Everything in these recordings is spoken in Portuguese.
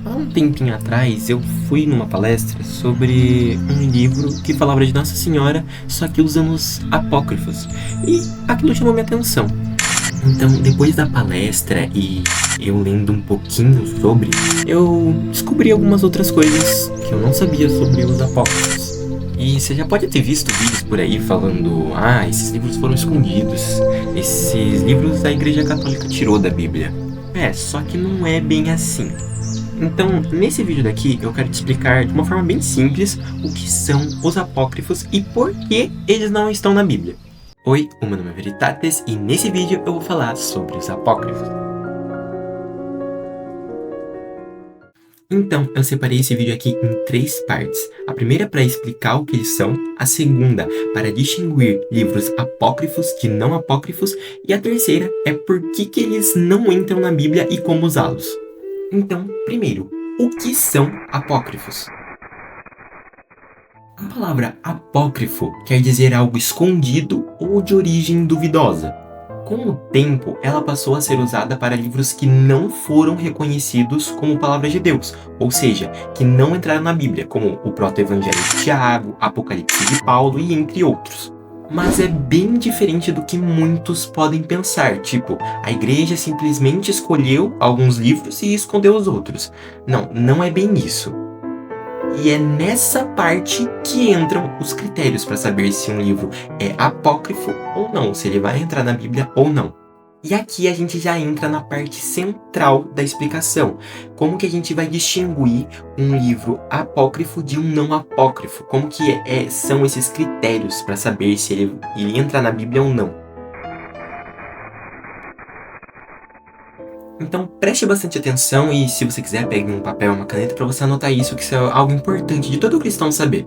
Há um tempinho atrás eu fui numa palestra sobre um livro que falava de Nossa Senhora, só que usando os apócrifos. E aquilo chamou minha atenção. Então, depois da palestra e eu lendo um pouquinho sobre, eu descobri algumas outras coisas que eu não sabia sobre os apócrifos. E você já pode ter visto vídeos por aí falando: esses livros foram escondidos, esses livros a Igreja Católica tirou da Bíblia. Só que não é bem assim. Então, nesse vídeo daqui, eu quero te explicar de uma forma bem simples o que são os apócrifos e por que eles não estão na Bíblia. Oi, o meu nome é Veritates e nesse vídeo eu vou falar sobre os apócrifos. Então, eu separei esse vídeo aqui em 3 partes. A primeira para explicar o que eles são, a segunda para distinguir livros apócrifos de não apócrifos e a terceira é por que eles não entram na Bíblia e como usá-los. Então, primeiro, o que são apócrifos? A palavra apócrifo quer dizer algo escondido ou de origem duvidosa. Com o tempo, ela passou a ser usada para livros que não foram reconhecidos como palavras de Deus, ou seja, que não entraram na Bíblia, como o Proto-Evangelho de Tiago, Apocalipse de Paulo e entre outros. Mas é bem diferente do que muitos podem pensar, tipo, a igreja simplesmente escolheu alguns livros e escondeu os outros. Não é bem isso. E é nessa parte que entram os critérios para saber se um livro é apócrifo ou não, se ele vai entrar na Bíblia ou não. E aqui a gente já entra na parte central da explicação. Como que a gente vai distinguir um livro apócrifo de um não apócrifo? Como que são esses critérios para saber se ele entra na Bíblia ou não? Então preste bastante atenção e se você quiser pegue um papel e uma caneta para você anotar isso, que isso é algo importante de todo cristão saber.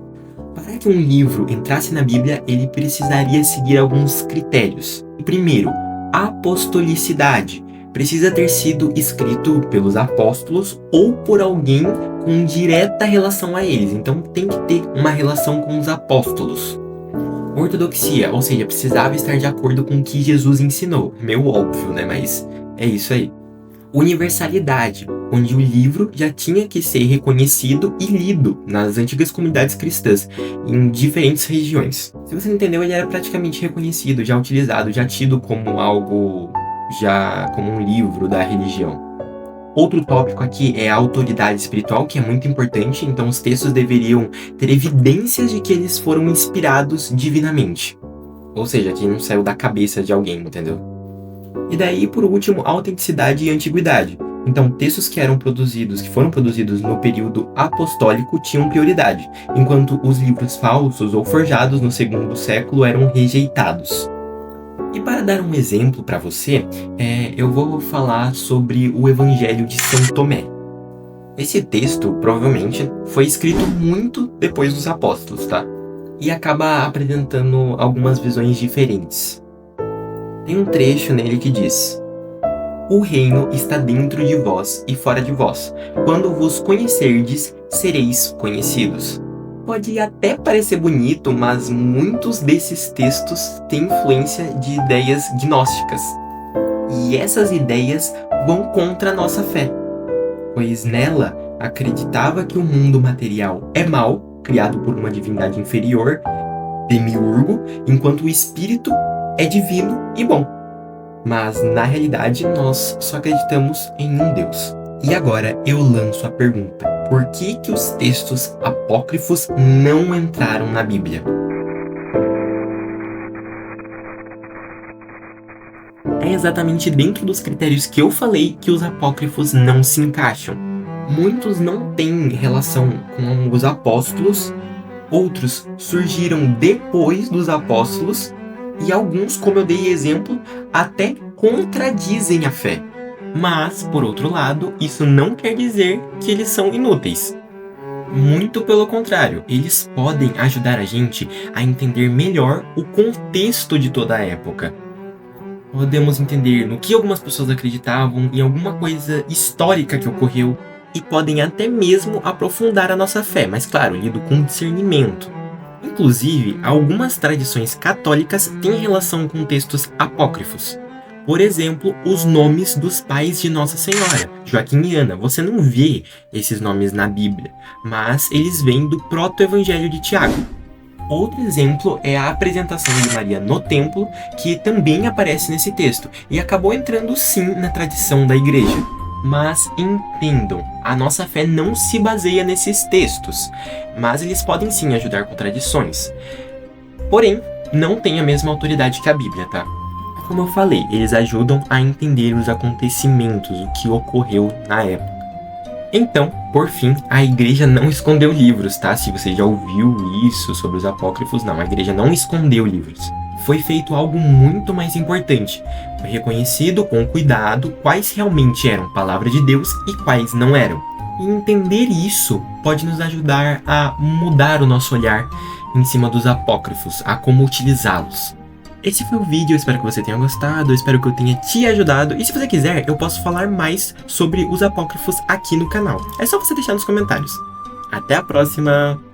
Para que um livro entrasse na Bíblia, ele precisaria seguir alguns critérios. Primeiro, apostolicidade. Precisa ter sido escrito pelos apóstolos ou por alguém com direta relação a eles. Então tem que ter uma relação com os apóstolos. Ortodoxia, ou seja, precisava estar de acordo com o que Jesus ensinou. Meio óbvio, né? Mas é isso aí. Universalidade, onde o livro já tinha que ser reconhecido e lido nas antigas comunidades cristãs, em diferentes regiões. Se você não entendeu, ele era praticamente reconhecido, já utilizado, já tido como algo, como um livro da religião. Outro tópico aqui é a autoridade espiritual, que é muito importante, então os textos deveriam ter evidências de que eles foram inspirados divinamente. Ou seja, que não saiu da cabeça de alguém, entendeu? E daí, por último, autenticidade e antiguidade. Então, textos que foram produzidos no período apostólico tinham prioridade, enquanto os livros falsos ou forjados no 2º século eram rejeitados. E para dar um exemplo para você, eu vou falar sobre o Evangelho de São Tomé. Esse texto, provavelmente, foi escrito muito depois dos apóstolos, tá? E acaba apresentando algumas visões diferentes. Tem um trecho nele que diz: "O reino está dentro de vós e fora de vós. Quando vos conhecerdes, sereis conhecidos." Pode até parecer bonito, mas muitos desses textos têm influência de ideias gnósticas. E essas ideias vão contra a nossa fé, pois nela acreditava que o mundo material é mau, criado por uma divindade inferior, demiurgo, enquanto o espírito é divino e bom. Mas, na realidade, nós só acreditamos em um Deus. E agora eu lanço a pergunta: por que os textos apócrifos não entraram na Bíblia? É exatamente dentro dos critérios que eu falei que os apócrifos não se encaixam. Muitos não têm relação com os apóstolos, outros surgiram depois dos apóstolos, e alguns, como eu dei exemplo, até contradizem a fé. Mas, por outro lado, isso não quer dizer que eles são inúteis. Muito pelo contrário, eles podem ajudar a gente a entender melhor o contexto de toda a época. Podemos entender no que algumas pessoas acreditavam, em alguma coisa histórica que ocorreu, e podem até mesmo aprofundar a nossa fé, mas claro, lido com discernimento. Inclusive, algumas tradições católicas têm relação com textos apócrifos. Por exemplo, os nomes dos pais de Nossa Senhora, Joaquim e Ana. Você não vê esses nomes na Bíblia, mas eles vêm do proto-evangelho de Tiago. Outro exemplo é a apresentação de Maria no templo, que também aparece nesse texto, e acabou entrando sim na tradição da igreja. Mas entendam, a nossa fé não se baseia nesses textos, mas eles podem sim ajudar com tradições. Porém, não tem a mesma autoridade que a Bíblia, tá? Como eu falei, eles ajudam a entender os acontecimentos, o que ocorreu na época. Então, por fim, a igreja não escondeu livros, tá? Se você já ouviu isso sobre os apócrifos, não, a igreja não escondeu livros. Foi feito algo muito mais importante. Foi reconhecido com cuidado quais realmente eram palavra de Deus e quais não eram. E entender isso pode nos ajudar a mudar o nosso olhar em cima dos apócrifos, a como utilizá-los. Esse foi o vídeo, eu espero que você tenha gostado, eu espero que eu tenha te ajudado. E se você quiser, eu posso falar mais sobre os apócrifos aqui no canal. É só você deixar nos comentários. Até a próxima!